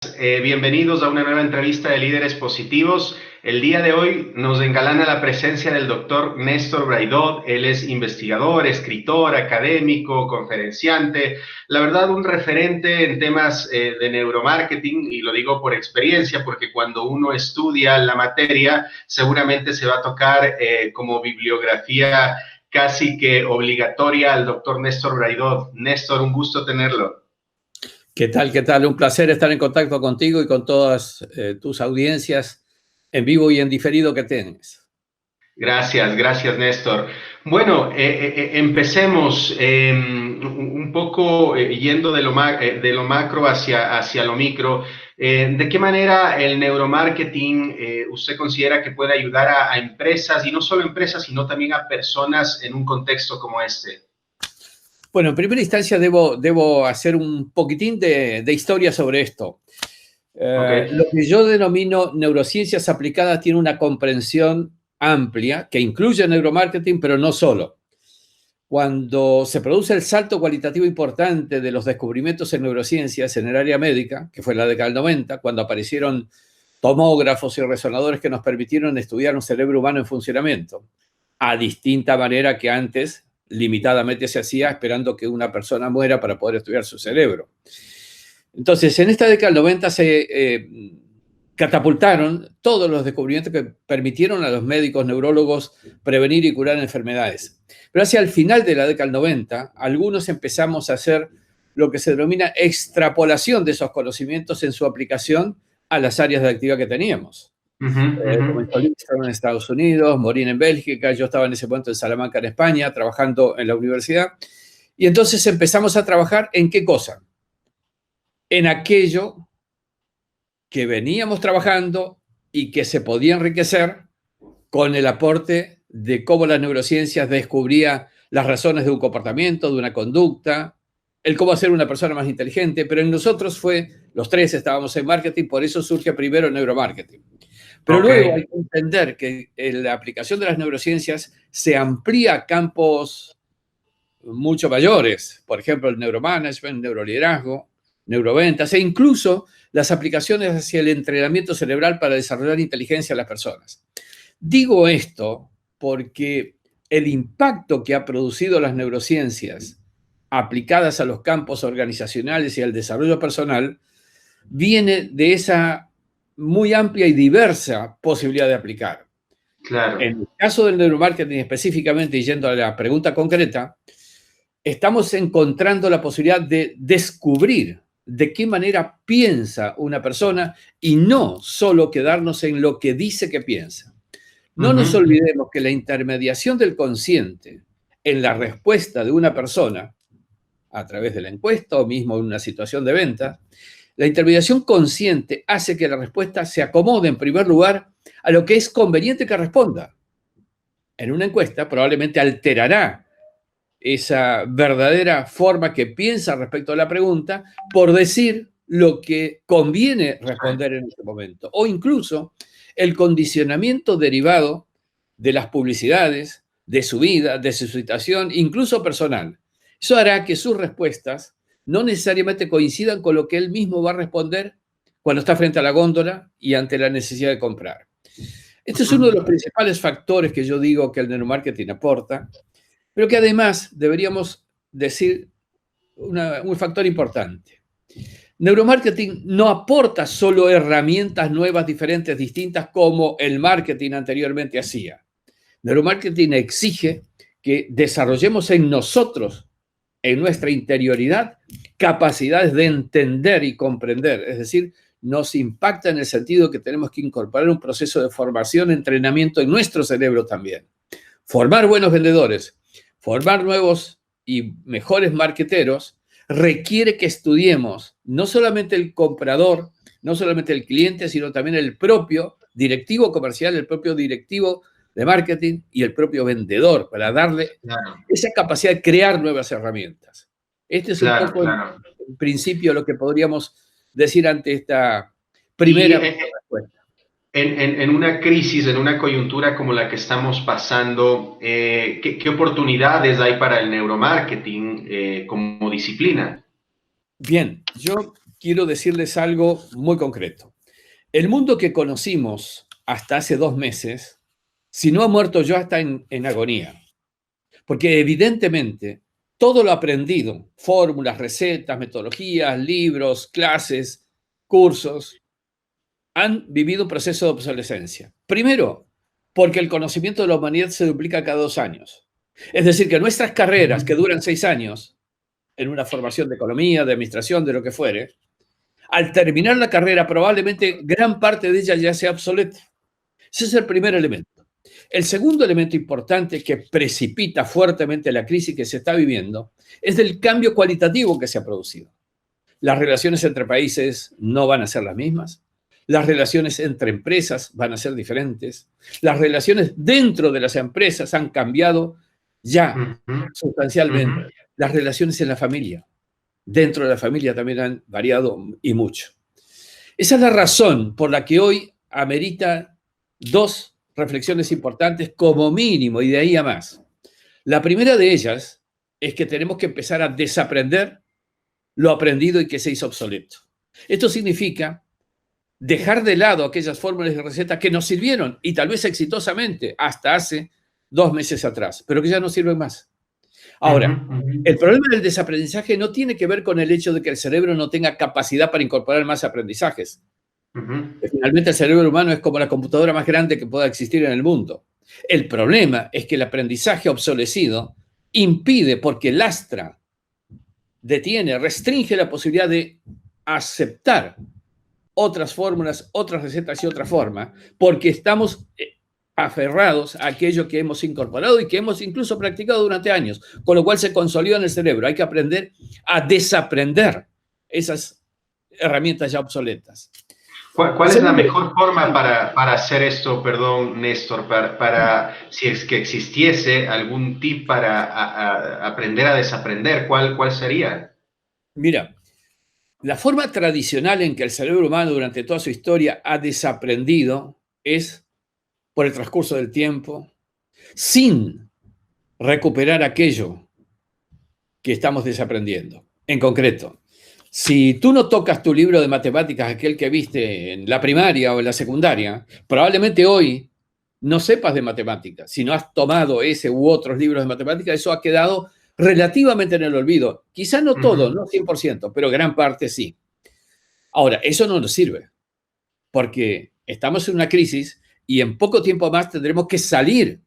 Bienvenidos a una nueva entrevista de Líderes Positivos. El día de hoy nos engalana la presencia del doctor Néstor Braidot. Él es investigador, escritor, académico, conferenciante, la verdad un referente en temas de neuromarketing, y lo digo por experiencia porque cuando uno estudia la materia seguramente se va a tocar como bibliografía casi que obligatoria al doctor Néstor Braidot. Néstor, un gusto tenerlo. ¿Qué tal? ¿Qué tal? Un placer estar en contacto contigo y con todas tus audiencias en vivo y en diferido que tienes. Gracias, Néstor. Bueno, empecemos un poco yendo de lo macro hacia lo micro. ¿De qué manera el neuromarketing usted considera que puede ayudar a empresas, y no solo empresas, sino también a personas en un contexto como este? Bueno, en primera instancia debo hacer un poquitín de historia sobre esto. Okay. Lo que yo denomino neurociencias aplicadas tiene una comprensión amplia que incluye neuromarketing, pero no solo. Cuando se produce el salto cualitativo importante de los descubrimientos en neurociencias en el área médica, que fue en la década del 90, cuando aparecieron tomógrafos y resonadores que nos permitieron estudiar un cerebro humano en funcionamiento, a distinta manera que antes limitadamente se hacía esperando que una persona muera para poder estudiar su cerebro. Entonces, en esta década del 90 se catapultaron todos los descubrimientos que permitieron a los médicos neurólogos prevenir y curar enfermedades. Pero hacia el final de la década del 90, algunos empezamos a hacer lo que se denomina extrapolación de esos conocimientos en su aplicación a las áreas de actividad que teníamos. Comenzó Lister en Estados Unidos, Morin en Bélgica, yo estaba en ese momento en Salamanca, en España, trabajando en la universidad. Y entonces empezamos a trabajar en ¿qué cosa? En aquello que veníamos trabajando y que se podía enriquecer con el aporte de cómo las neurociencias descubría las razones de un comportamiento, de una conducta, el cómo hacer una persona más inteligente, pero en nosotros los tres estábamos en marketing, por eso surge primero el neuromarketing. Pero luego hay que entender que la aplicación de las neurociencias se amplía a campos mucho mayores, por ejemplo, el neuromanagement, neuroliderazgo, neuroventas e incluso las aplicaciones hacia el entrenamiento cerebral para desarrollar inteligencia en las personas. Digo esto porque el impacto que ha producido las neurociencias aplicadas a los campos organizacionales y al desarrollo personal viene de esa muy amplia y diversa posibilidad de aplicar. Claro. En el caso del neuromarketing específicamente, y yendo a la pregunta concreta, estamos encontrando la posibilidad de descubrir de qué manera piensa una persona y no solo quedarnos en lo que dice que piensa. No nos olvidemos que la intermediación del consciente en la respuesta de una persona, a través de la encuesta o mismo en una situación de venta, la intermediación consciente hace que la respuesta se acomode en primer lugar a lo que es conveniente que responda. En una encuesta probablemente alterará esa verdadera forma que piensa respecto a la pregunta por decir lo que conviene responder en ese momento. O incluso el condicionamiento derivado de las publicidades, de su vida, de su situación, incluso personal. Eso hará que sus respuestas no necesariamente coincidan con lo que él mismo va a responder cuando está frente a la góndola y ante la necesidad de comprar. Este es uno de los principales factores que yo digo que el neuromarketing aporta, pero que además deberíamos decir un factor importante. Neuromarketing no aporta solo herramientas nuevas, diferentes, distintas, como el marketing anteriormente hacía. Neuromarketing exige que desarrollemos en nosotros, en nuestra interioridad, capacidades de entender y comprender. Es decir, nos impacta en el sentido que tenemos que incorporar un proceso de formación, entrenamiento en nuestro cerebro también. Formar buenos vendedores, formar nuevos y mejores marketeros requiere que estudiemos no solamente el comprador, no solamente el cliente, sino también el propio directivo comercial, el propio directivo de marketing y el propio vendedor para darle esa capacidad de crear nuevas herramientas. Este es un poco el principio lo que podríamos decir ante esta primera respuesta. En una crisis, en una coyuntura como la que estamos pasando, ¿qué oportunidades hay para el neuromarketing como disciplina? Bien, yo quiero decirles algo muy concreto. El mundo que conocimos hasta hace 2 meses, si no ha muerto ya está en agonía. Porque evidentemente todo lo aprendido, fórmulas, recetas, metodologías, libros, clases, cursos, han vivido un proceso de obsolescencia. Primero, porque el conocimiento de la humanidad se duplica cada 2 años. Es decir, que nuestras carreras, que duran 6 años, en una formación de economía, de administración, de lo que fuere, al terminar la carrera, probablemente gran parte de ella ya sea obsoleta. Ese es el primer elemento. El segundo elemento importante que precipita fuertemente la crisis que se está viviendo es el cambio cualitativo que se ha producido. Las relaciones entre países no van a ser las mismas. Las relaciones entre empresas van a ser diferentes. Las relaciones dentro de las empresas han cambiado ya sustancialmente. Las relaciones en la familia, dentro de la familia también han variado y mucho. Esa es la razón por la que hoy amerita 2 reflexiones importantes como mínimo y de ahí a más. La primera de ellas es que tenemos que empezar a desaprender lo aprendido y que se hizo obsoleto. Esto significa dejar de lado aquellas fórmulas y recetas que nos sirvieron y tal vez exitosamente hasta hace 2 meses atrás, pero que ya no sirven más. Ahora, el problema del desaprendizaje no tiene que ver con el hecho de que el cerebro no tenga capacidad para incorporar más aprendizajes. Finalmente, el cerebro humano es como la computadora más grande que pueda existir en el mundo. El problema es que el aprendizaje obsolecido impide, porque lastra, detiene, restringe la posibilidad de aceptar otras fórmulas, otras recetas y otra forma, porque estamos aferrados a aquello que hemos incorporado y que hemos incluso practicado durante años, con lo cual se consolida en el cerebro. Hay que aprender a desaprender esas herramientas ya obsoletas. ¿Cuál es la mejor forma para hacer esto, perdón, Néstor, para si es que existiese algún tip para aprender a desaprender, ¿cuál sería? Mira, la forma tradicional en que el cerebro humano durante toda su historia ha desaprendido es por el transcurso del tiempo, sin recuperar aquello que estamos desaprendiendo. En concreto, si tú no tocas tu libro de matemáticas, aquel que viste en la primaria o en la secundaria, probablemente hoy no sepas de matemáticas. Si no has tomado ese u otros libros de matemáticas, eso ha quedado relativamente en el olvido. Quizá no todo, no 100%, pero gran parte sí. Ahora, eso no nos sirve, porque estamos en una crisis y en poco tiempo más tendremos que salir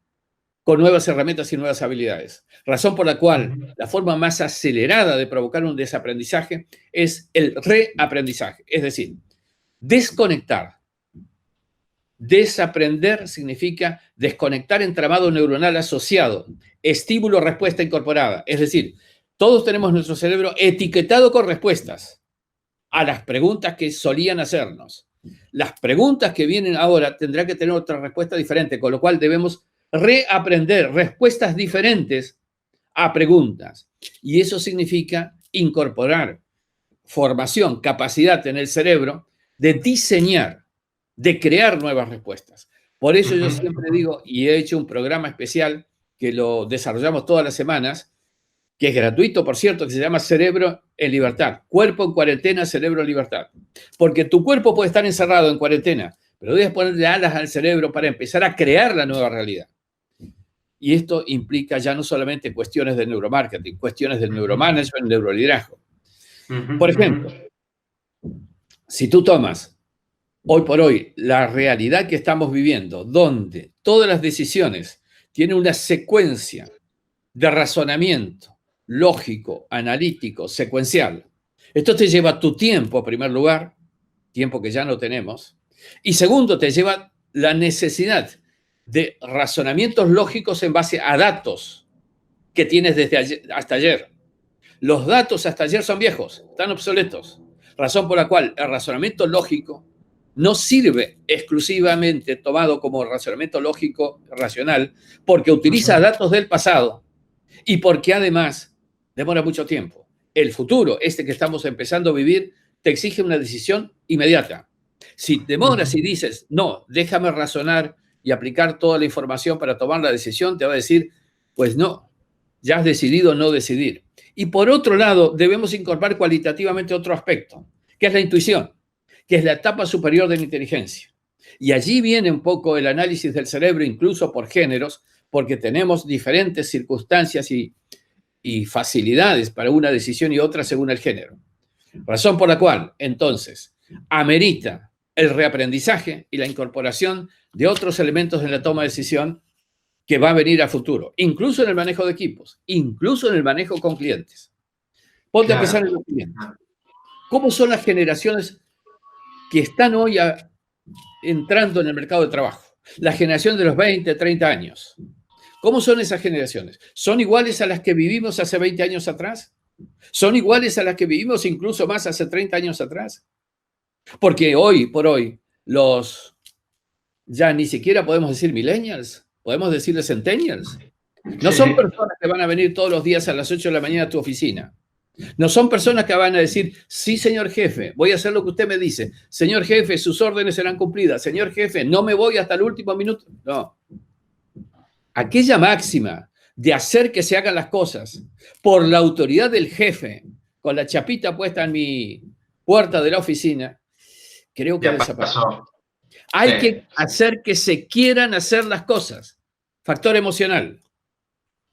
con nuevas herramientas y nuevas habilidades. Razón por la cual la forma más acelerada de provocar un desaprendizaje es el reaprendizaje, es decir, desconectar. Desaprender significa desconectar entramado neuronal asociado, estímulo-respuesta incorporada. Es decir, todos tenemos nuestro cerebro etiquetado con respuestas a las preguntas que solían hacernos. Las preguntas que vienen ahora tendrán que tener otra respuesta diferente, con lo cual debemos reaprender respuestas diferentes a preguntas. Y eso significa incorporar formación, capacidad en el cerebro de diseñar, de crear nuevas respuestas. Por eso yo siempre digo, y he hecho un programa especial que lo desarrollamos todas las semanas, que es gratuito, por cierto, que se llama Cerebro en Libertad. Cuerpo en cuarentena, cerebro en libertad. Porque tu cuerpo puede estar encerrado en cuarentena, pero debes ponerle alas al cerebro para empezar a crear la nueva realidad. Y esto implica ya no solamente cuestiones del neuromarketing, cuestiones del neuromanagement, neuroliderazgo. Por ejemplo, si tú tomas hoy por hoy la realidad que estamos viviendo, donde todas las decisiones tienen una secuencia de razonamiento lógico, analítico, secuencial. Esto te lleva tu tiempo, en primer lugar, tiempo que ya no tenemos, y segundo, te lleva la necesidad de razonamientos lógicos en base a datos que tienes desde hasta ayer. Los datos hasta ayer son viejos, están obsoletos, razón por la cual el razonamiento lógico no sirve exclusivamente tomado como razonamiento lógico racional, porque utiliza datos del pasado y porque además demora mucho tiempo. El futuro, este que estamos empezando a vivir, te exige una decisión inmediata. Si demoras y dices, no, déjame razonar y aplicar toda la información para tomar la decisión, te va a decir, pues no, ya has decidido no decidir. Y por otro lado, debemos incorporar cualitativamente otro aspecto, que es la intuición, que es la etapa superior de la inteligencia. Y allí viene un poco el análisis del cerebro, incluso por géneros, porque tenemos diferentes circunstancias y facilidades para una decisión y otra según el género. Razón por la cual, entonces, amerita el reaprendizaje y la incorporación de otros elementos en la toma de decisión que va a venir a futuro, incluso en el manejo de equipos, incluso en el manejo con clientes. Ponte a pensar en lo siguiente. ¿Cómo son las generaciones que están hoy entrando en el mercado de trabajo? La generación de los 20, 30 años. ¿Cómo son esas generaciones? ¿Son iguales a las que vivimos hace 20 años atrás? ¿Son iguales a las que vivimos incluso más hace 30 años atrás? Porque hoy por hoy, ya ni siquiera podemos decir millennials, podemos decirle centennials. No son personas que van a venir todos los días a las 8 de la mañana a tu oficina. No son personas que van a decir, sí, señor jefe, voy a hacer lo que usted me dice. Señor jefe, sus órdenes serán cumplidas. Señor jefe, no me voy hasta el último minuto. No. Aquella máxima de hacer que se hagan las cosas por la autoridad del jefe, con la chapita puesta en mi puerta de la oficina, creo que desapareció. Hay que hacer que se quieran hacer las cosas. Factor emocional.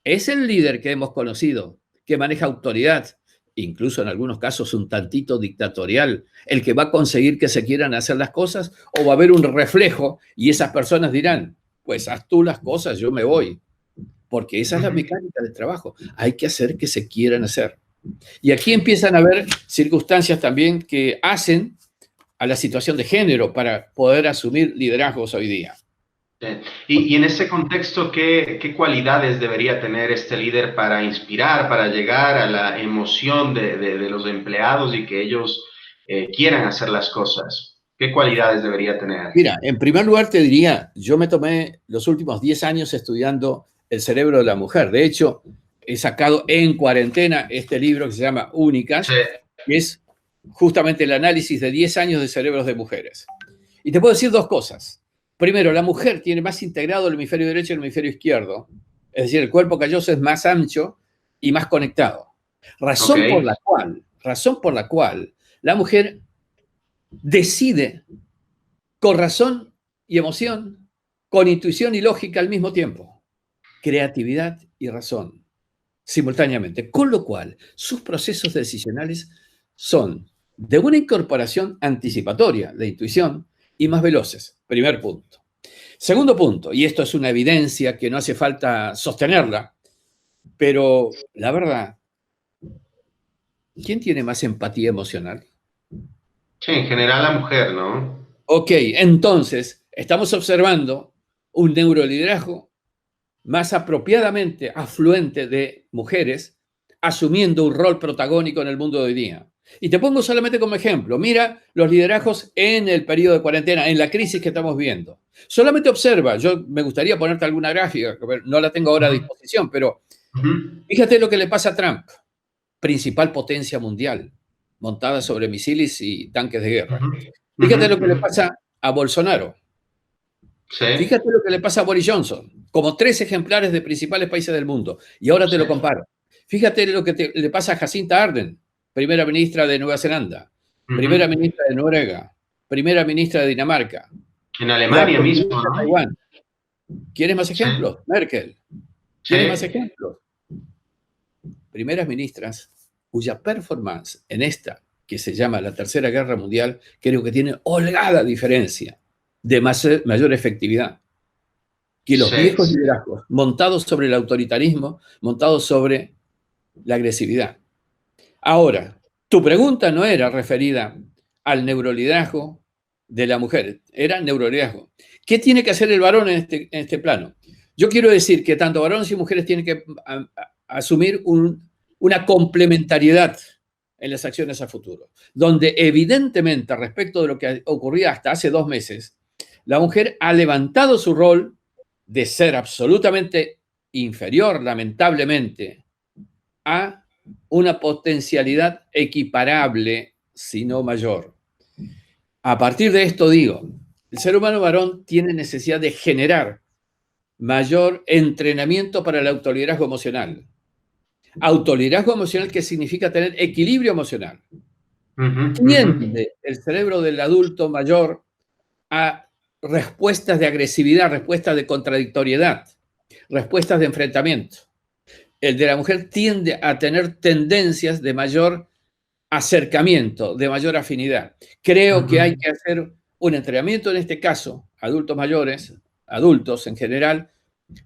Es el líder que hemos conocido, que maneja autoridad, incluso en algunos casos un tantito dictatorial, el que va a conseguir que se quieran hacer las cosas, o va a haber un reflejo y esas personas dirán, pues haz tú las cosas, yo me voy. Porque esa es la mecánica del trabajo. Hay que hacer que se quieran hacer. Y aquí empiezan a haber circunstancias también que hacen a la situación de género para poder asumir liderazgos hoy día. Y en ese contexto, ¿qué cualidades debería tener este líder para inspirar, para llegar a la emoción de los empleados y que ellos quieran hacer las cosas? ¿Qué cualidades debería tener? Mira, en primer lugar te diría, yo me tomé los últimos 10 años estudiando el cerebro de la mujer. De hecho, he sacado en cuarentena este libro que se llama Únicas, que es justamente el análisis de 10 años de cerebros de mujeres. Y te puedo decir dos cosas. Primero, la mujer tiene más integrado el hemisferio derecho y el hemisferio izquierdo. Es decir, el cuerpo calloso es más ancho y más conectado. Razón por la cual la mujer decide con razón y emoción, con intuición y lógica al mismo tiempo. Creatividad y razón simultáneamente. Con lo cual, sus procesos decisionales son de una incorporación anticipatoria de intuición y más veloces. Primer punto. Segundo punto, y esto es una evidencia que no hace falta sostenerla, pero la verdad, ¿quién tiene más empatía emocional? Sí, en general la mujer, ¿no? Ok, entonces estamos observando un neuroliderazgo más apropiadamente afluente de mujeres asumiendo un rol protagónico en el mundo de hoy día. Y te pongo solamente como ejemplo, mira los liderazgos en el periodo de cuarentena, en la crisis que estamos viendo. Solamente observa, yo me gustaría ponerte alguna gráfica, no la tengo ahora a disposición, pero fíjate lo que le pasa a Trump, principal potencia mundial, montada sobre misiles y tanques de guerra. Fíjate lo que le pasa a Bolsonaro. Sí. Fíjate lo que le pasa a Boris Johnson, como 3 ejemplares de principales países del mundo. Y ahora te lo comparo. Fíjate lo que le pasa a Jacinta Ardern, primera ministra de Nueva Zelanda, primera ministra de Noruega, primera ministra de Dinamarca. En Alemania mismo, ¿no? Taiwán. ¿Quieres más ejemplos? Sí. Merkel. ¿Quieres más ejemplos? Primeras ministras cuya performance en esta, que se llama la Tercera Guerra Mundial, creo que tiene holgada diferencia de mayor efectividad que los viejos liderazgos montados sobre el autoritarismo, montados sobre la agresividad. Ahora, tu pregunta no era referida al neuroliderazgo de la mujer, era neuroliderazgo. ¿Qué tiene que hacer el varón en este plano? Yo quiero decir que tanto varones y mujeres tienen que asumir una complementariedad en las acciones a futuro, donde evidentemente respecto de lo que ocurría hasta hace 2 meses, la mujer ha levantado su rol de ser absolutamente inferior, lamentablemente, a una potencialidad equiparable, si no mayor. A partir de esto digo, el ser humano varón tiene necesidad de generar mayor entrenamiento para el autoliderazgo emocional. Autoliderazgo emocional que significa tener equilibrio emocional. Ujú, ujú. Tiende el cerebro del adulto mayor a respuestas de agresividad, respuestas de contradictoriedad, respuestas de enfrentamiento. El de la mujer tiende a tener tendencias de mayor acercamiento, de mayor afinidad. Creo que hay Ujú. que hacer un entrenamiento, en este caso, adultos mayores, adultos en general,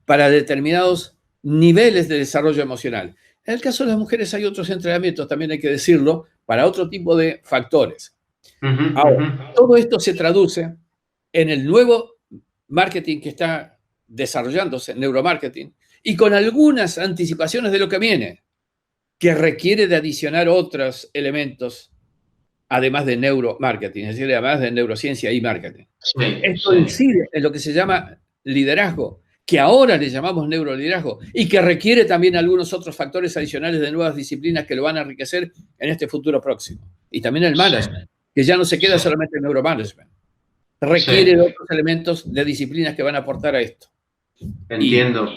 para determinados niveles de desarrollo emocional. En el caso de las mujeres hay otros entrenamientos, también hay que decirlo, para otro tipo de factores. Ujú, Ahora, ujú. todo esto se traduce en el nuevo marketing que está desarrollándose, neuromarketing, y con algunas anticipaciones de lo que viene, que requiere de adicionar otros elementos, además de neuromarketing, es decir, además de neurociencia y marketing. Sí, Esto sí. incide en lo que se llama liderazgo, que ahora le llamamos neuroliderazgo, y que requiere también algunos otros factores adicionales de nuevas disciplinas que lo van a enriquecer en este futuro próximo. Y también el Sí, management, que ya no se queda sí, solamente en neuromanagement, sí, requiere de otros elementos de disciplinas que van a aportar a esto. Y, entiendo.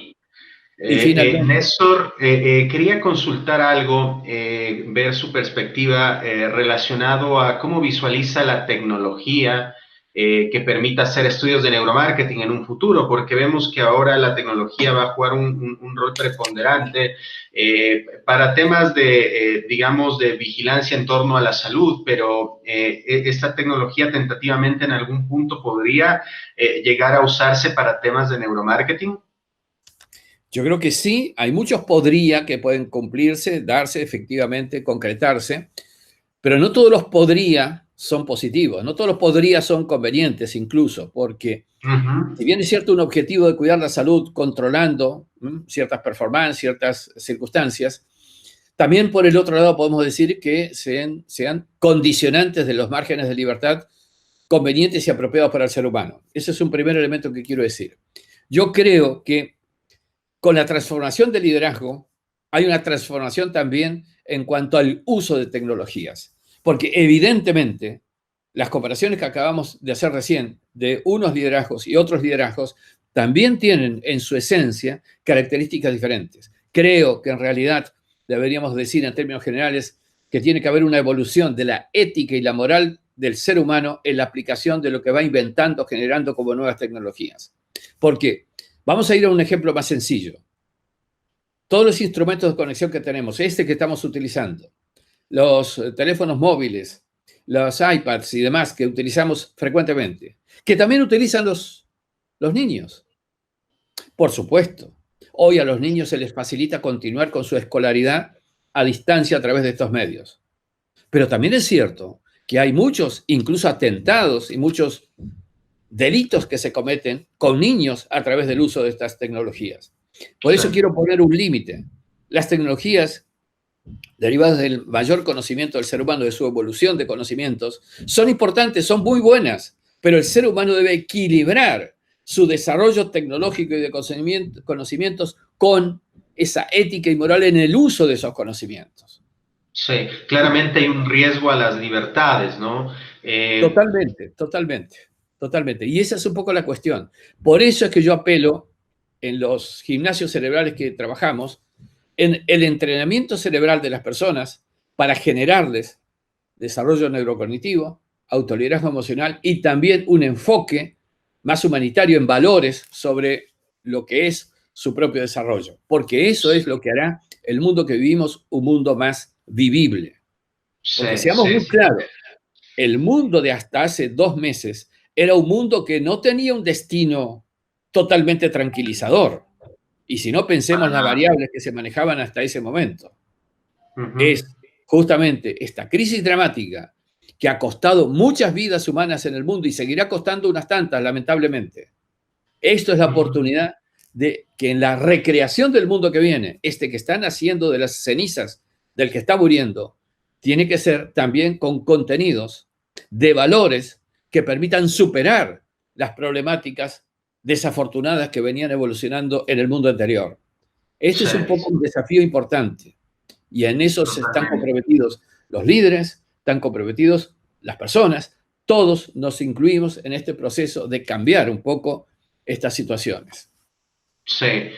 finalmente, Néstor, quería consultar algo, ver su perspectiva relacionado a cómo visualiza la tecnología que permita hacer estudios de neuromarketing en un futuro, porque vemos que ahora la tecnología va a jugar un rol preponderante para temas de, digamos, de vigilancia en torno a la salud, pero esta tecnología tentativamente en algún punto podría llegar a usarse para temas de neuromarketing. yo creo que sí, hay muchos podría que pueden cumplirse, darse, efectivamente, concretarse, pero no todos los podría son positivos, no todos los podría son convenientes incluso, porque Ujú. si bien es cierto un objetivo de cuidar la salud controlando ciertas performances, ciertas circunstancias, también por el otro lado podemos decir que sean condicionantes de los márgenes de libertad convenientes y apropiados para el ser humano. Ese es un primer elemento que quiero decir. Yo creo que con la transformación del liderazgo hay una transformación también en cuanto al uso de tecnologías, porque evidentemente las comparaciones que acabamos de hacer recién de unos liderazgos y otros liderazgos también tienen en su esencia características diferentes. Creo que en realidad deberíamos decir en términos generales que tiene que haber una evolución de la ética y la moral del ser humano en la aplicación de lo que va inventando, generando como nuevas tecnologías. ¿Por qué? Vamos a ir a un ejemplo más sencillo. Todos los instrumentos de conexión que tenemos, este que estamos utilizando, los teléfonos móviles, los iPads y demás que utilizamos frecuentemente, que también utilizan los niños. Por supuesto, hoy a los niños se les facilita continuar con su escolaridad a distancia a través de estos medios. Pero también es cierto que hay muchos, incluso atentados y muchos delitos que se cometen con niños a través del uso de estas tecnologías. Por Sí, eso quiero poner un límite. Las tecnologías derivadas del mayor conocimiento del ser humano, de su evolución de conocimientos, son importantes, son muy buenas, pero el ser humano debe equilibrar su desarrollo tecnológico y de conocimientos con esa ética y moral en el uso de esos conocimientos. sí, claramente hay un riesgo a las libertades, ¿no? Totalmente, totalmente, totalmente. Y esa es un poco la cuestión. Por eso es que yo apelo en los gimnasios cerebrales que trabajamos, en el entrenamiento cerebral de las personas para generarles desarrollo neurocognitivo, autoliderazgo emocional y también un enfoque más humanitario en valores sobre lo que es su propio desarrollo, porque eso es lo que hará el mundo que vivimos un mundo más vivible. Porque Sí, seamos sí, muy claros, el mundo de hasta hace 2 meses era un mundo que no tenía un destino totalmente tranquilizador. Y si no, pensemos para las nada. variables que se manejaban hasta ese momento. Ujú, Es justamente esta crisis dramática que ha costado muchas vidas humanas en el mundo y seguirá costando unas tantas, lamentablemente. Esto es la ujú. oportunidad de que en la recreación del mundo que viene, este que están haciendo de las cenizas del que está muriendo, tiene que ser también con contenidos de valores que permitan superar las problemáticas desafortunadas que venían evolucionando en el mundo anterior. Este Sí, es un poco un desafío importante y en eso se están totalmente. comprometidos los líderes, están comprometidos las personas, todos nos incluimos en este proceso de cambiar un poco estas situaciones. Sí.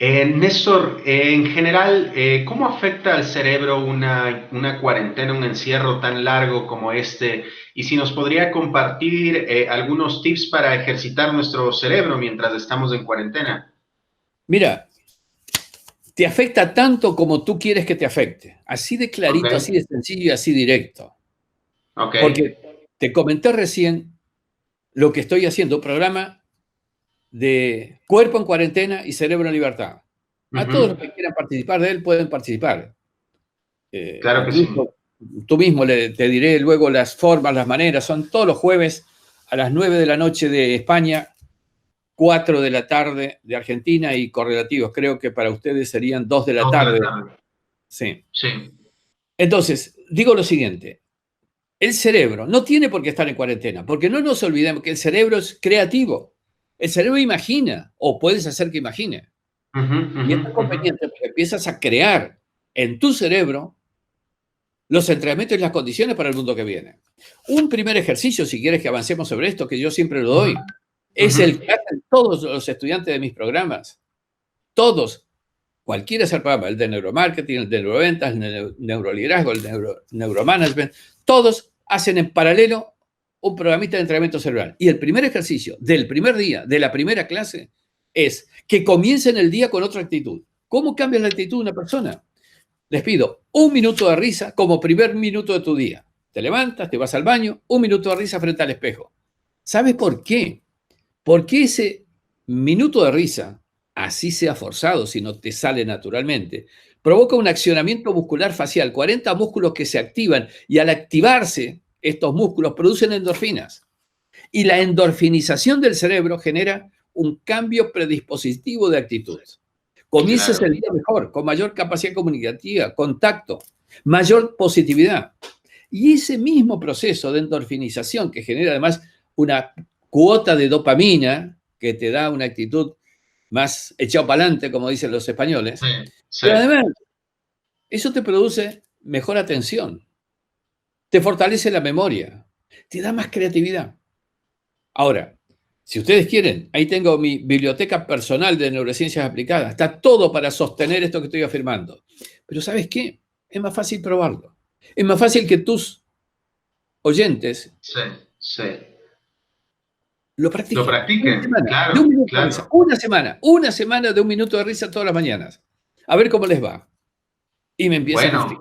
Néstor, en general, ¿cómo afecta al cerebro una cuarentena, un encierro tan largo como este? Y si nos podría compartir algunos tips para ejercitar nuestro cerebro mientras estamos en cuarentena. Mira, te afecta tanto como tú quieres que te afecte. Así de Ok, clarito, así de sencillo y así directo. ok. Porque te comenté recién lo que estoy haciendo, un programa de cuerpo en cuarentena y cerebro en libertad. A todos los Ujú. que quieran participar de él pueden participar. Claro que sí. Incluso tú mismo te diré luego las formas, las maneras. Son todos los jueves a las 9 de la noche de España, 4 de la tarde de Argentina y correlativos. Creo que para ustedes serían 2 de la 2 de la tarde. tarde. Sí. Sí. Entonces, digo lo siguiente. El cerebro no tiene por qué estar en cuarentena, porque no nos olvidemos que el cerebro es creativo. El cerebro imagina, o puedes hacer que imagine. Ujú, Y ujú, es ujú. conveniente porque empiezas a crear en tu cerebro los entrenamientos y las condiciones para el mundo que viene. Un primer ejercicio, si quieres que avancemos sobre esto, que yo siempre lo doy, es Ujú. el que hacen todos los estudiantes de mis programas. Todos, cualquiera sea el programa, el de neuromarketing, el de neuroventas, el de neuroliderazgo, el de neuromanagement, todos hacen en paralelo un programita de entrenamiento cerebral. Y el primer ejercicio del primer día, de la primera clase, es que comiencen el día con otra actitud. ¿Cómo cambia la actitud de una persona? Les pido un minuto de risa como primer minuto de tu día. Te levantas, te vas al baño, un minuto de risa frente al espejo. ¿Sabes por qué? Porque ese minuto de risa, así sea forzado, si no te sale naturalmente, provoca un accionamiento muscular facial, 40 músculos que se activan y al activarse estos músculos producen endorfinas. Y la endorfinización del cerebro genera un cambio predispositivo de actitud. Comiences Claro. el día mejor, con mayor capacidad comunicativa, contacto, mayor positividad. Y ese mismo proceso de endorfinización que genera además una cuota de dopamina que te da una actitud más echado para adelante, como dicen los españoles, Sí, sí. pero además eso te produce mejor atención, te fortalece la memoria, te da más creatividad. Ahora, si ustedes quieren, ahí tengo mi biblioteca personal de neurociencias aplicadas. Está todo para sostener esto que estoy afirmando. Pero ¿sabes qué? Es más fácil probarlo. Es más fácil que tus oyentes Sí, sí. lo Lo practiquen. Una practiquen, semana, de un claro, minuto de risa. claro. Una semana de un minuto de risa todas las mañanas. A ver cómo les va. Y me empiezan a escribir.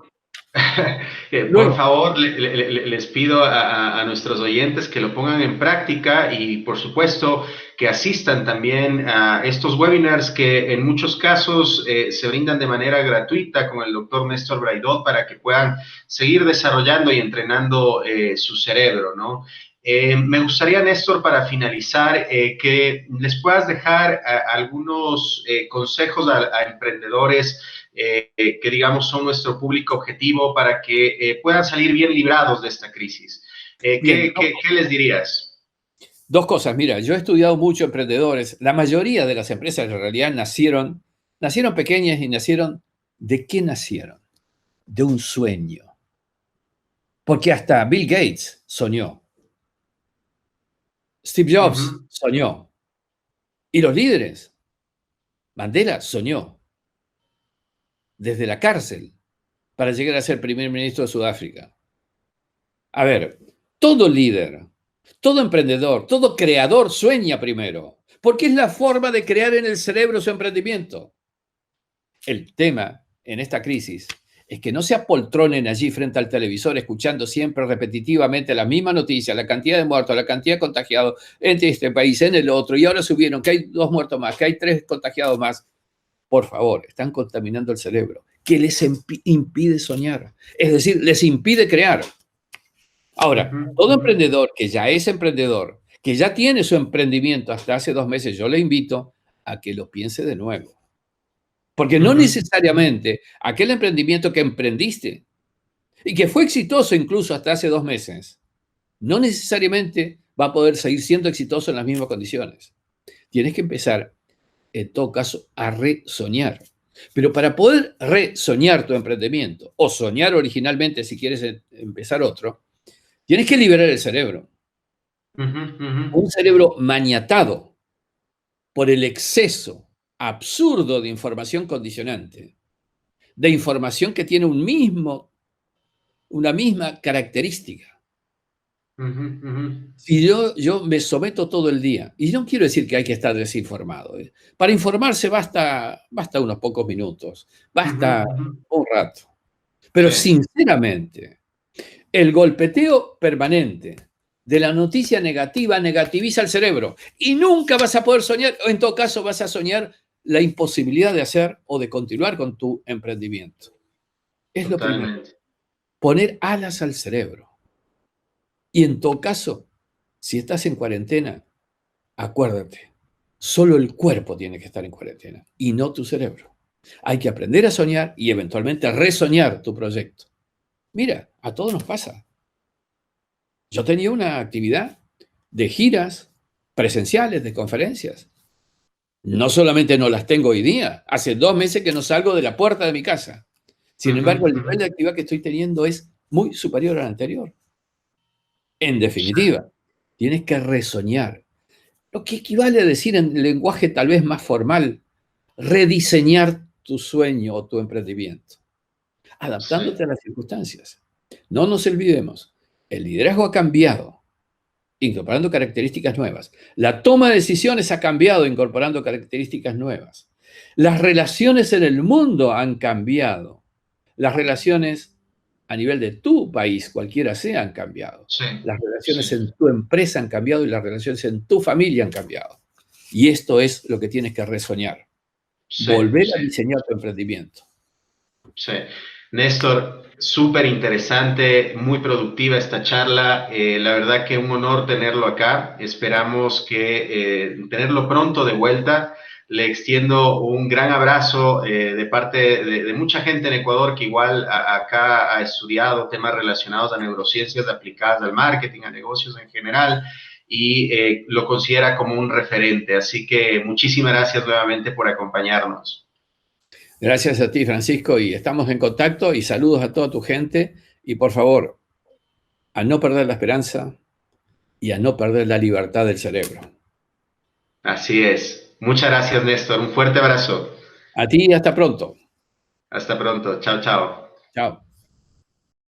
Bueno, por Luego, favor, les pido a nuestros oyentes que lo pongan en práctica y, por supuesto, que asistan también a estos webinars que en muchos casos se brindan de manera gratuita con el doctor Néstor Braidot para que puedan seguir desarrollando y entrenando su cerebro, ¿no? Me gustaría, Néstor, para finalizar, que les puedas dejar algunos consejos a emprendedores que digamos son nuestro público objetivo para que puedan salir bien librados de esta crisis. bien, ¿Qué les dirías? dos cosas. Mira, yo he estudiado mucho emprendedores. La mayoría de las empresas en realidad nacieron pequeñas y nacieron. ¿De qué nacieron? De un sueño. Porque hasta Bill Gates soñó, Steve Uh Jobs -huh. soñó, y los líderes, Mandela soñó desde la cárcel para llegar a ser primer ministro de Sudáfrica. A ver, todo líder, todo emprendedor, todo creador sueña primero, porque es la forma de crear en el cerebro su emprendimiento. El tema en esta crisis es que no se apoltronen allí frente al televisor escuchando siempre repetitivamente la misma noticia, la cantidad de muertos, la cantidad de contagiados en este país, en el otro, y ahora subieron que hay 2 muertos más, que hay 3 contagiados más. Por favor, están contaminando el cerebro, que les impide soñar, es decir, les impide crear. Uh Ahora, -huh. todo Uh -huh. emprendedor que ya es emprendedor, que ya tiene su emprendimiento hasta hace 2 meses, yo le invito a que lo piense de nuevo. Porque Uh no -huh. necesariamente aquel emprendimiento que emprendiste y que fue exitoso incluso hasta hace 2 meses, no necesariamente va a poder seguir siendo exitoso en las mismas condiciones. Tienes que empezar, en todo caso, a resoñar. Pero para poder resoñar tu emprendimiento o soñar originalmente si quieres empezar otro, tienes que liberar el cerebro. Uh -huh. Uh -huh. Un cerebro maniatado por el exceso absurdo de información condicionante, de información que tiene una misma característica. Si yo me someto todo el día, y no quiero decir que hay que estar desinformado. Para informarse basta unos pocos minutos, basta un rato. Pero Sí. sinceramente, el golpeteo permanente de la noticia negativa negativiza el cerebro y nunca vas a poder soñar, o en todo caso vas a soñar la imposibilidad de hacer o de continuar con tu emprendimiento. Es lo primero, Totalmente. poner alas al cerebro. Y en todo caso, si estás en cuarentena, acuérdate, solo el cuerpo tiene que estar en cuarentena y no tu cerebro. Hay que aprender a soñar y eventualmente resoñar tu proyecto. Mira, a todos nos pasa. Yo tenía una actividad de giras presenciales, de conferencias. No solamente no las tengo hoy día, hace 2 meses que no salgo de la puerta de mi casa. Sin embargo, el nivel de actividad que estoy teniendo es muy superior al anterior. En definitiva, tienes que resoñar. Lo que equivale a decir en lenguaje tal vez más formal, rediseñar tu sueño o tu emprendimiento, adaptándote a las circunstancias. No nos olvidemos, el liderazgo ha cambiado, incorporando características nuevas. La toma de decisiones ha cambiado, incorporando características nuevas. Las relaciones en el mundo han cambiado. Las relaciones a nivel de tu país, cualquiera sea, han cambiado. Sí, Las relaciones sí, en tu empresa han cambiado y las relaciones en tu familia han cambiado. Y esto es lo que tienes que resoñar. sí, Volver a sí, diseñar tu emprendimiento. sí. Néstor, súper interesante, muy productiva esta charla. La verdad que un honor tenerlo acá. Esperamos que tenerlo pronto de vuelta. Le extiendo un gran abrazo de parte de mucha gente en Ecuador que igual acá ha estudiado temas relacionados a neurociencias aplicadas al marketing, a negocios en general, y lo considera como un referente. Así que muchísimas gracias nuevamente por acompañarnos. Gracias a ti, Francisco, y estamos en contacto y saludos a toda tu gente. Y por favor, a no perder la esperanza y a no perder la libertad del cerebro. Así es. Muchas gracias, Néstor. Un fuerte abrazo. A ti, hasta pronto. Hasta pronto. Chao, chao. Chao.